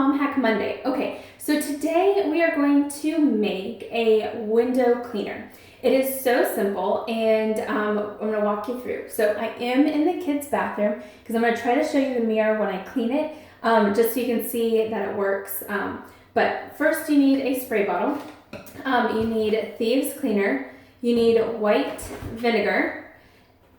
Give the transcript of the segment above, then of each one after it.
Mom Hack Monday. Okay, so today we are going to make a window cleaner. It is so simple, and I'm going to walk you through. So I am in the kids' bathroom because I'm going to try to show you the mirror when I clean it, just so you can see that it works. But first you need a spray bottle. You need Theives cleaner. You need white vinegar.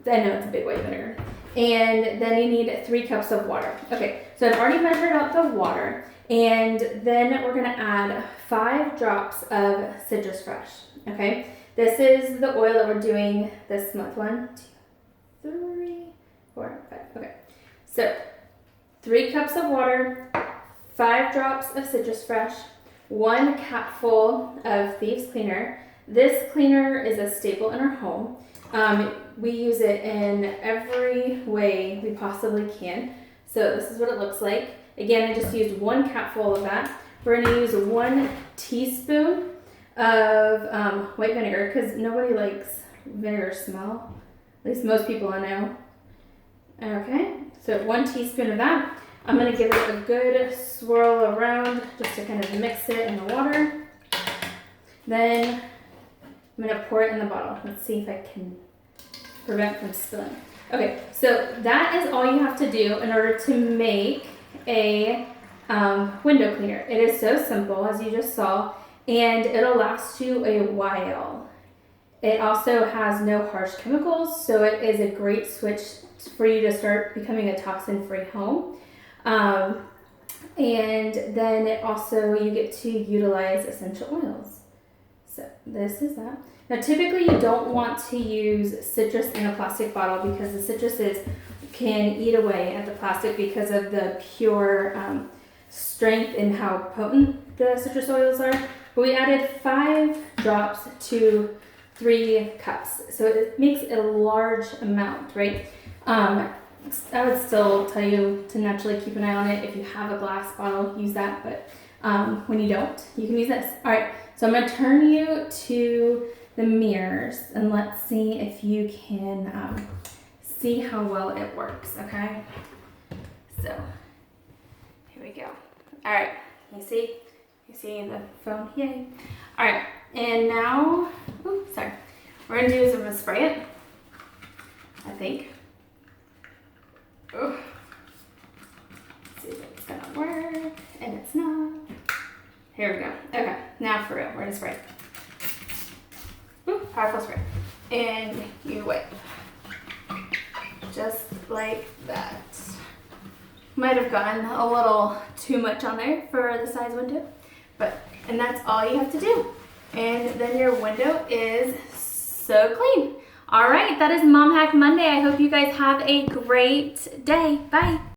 I know it's a big white vinegar. And then you need 3 cups of water. Okay, so I've already measured out the water, and then we're gonna add 5 drops of citrus fresh, okay? This is the oil that we're doing this month. 1, 2, 3, 4, 5, okay. So 3 cups of water, 5 drops of citrus fresh, 1 capful of Thieves cleaner. This cleaner is a staple in our home. We use it in every way we possibly can. So this is what it looks like. Again, I just used 1 capful of that. We're going to use 1 teaspoon of white vinegar because nobody likes vinegar smell. At least most people I know. Okay, so 1 teaspoon of that. I'm going to give it a good swirl around just to kind of mix it in the water. Then I'm going to pour it in the bottle. Let's see if I can prevent from spilling. Okay, so that is all you have to do in order to make a window cleaner. It is so simple, as you just saw, and it'll last you a while. It also has no harsh chemicals, so it is a great switch for you to start becoming a toxin-free home. And then it also, you get to utilize essential oils. So this is that. Now typically you don't want to use citrus in a plastic bottle because the citruses can eat away at the plastic because of the pure strength and how potent the citrus oils are. But we added 5 drops to 3 cups. So it makes a large amount, right? I would still tell you to naturally keep an eye on it. If you have a glass bottle, use that. But when you don't, you can use this. All right, so I'm going to turn you to the mirrors and let's see if you can see how well it works, okay? So here we go. All right, you see the phone, yay. All right, and now, sorry. We're gonna do is I'm gonna spray it, I think. Let's see if it's gonna work, and it's not. Here we go. Okay, now for real, we're gonna spray it. Powerful spray. And you wipe. Just like that. Might have gotten a little too much on there for the size window. And that's all you have to do. And then your window is so clean. All right, that is Mom Hack Monday. I hope you guys have a great day. Bye.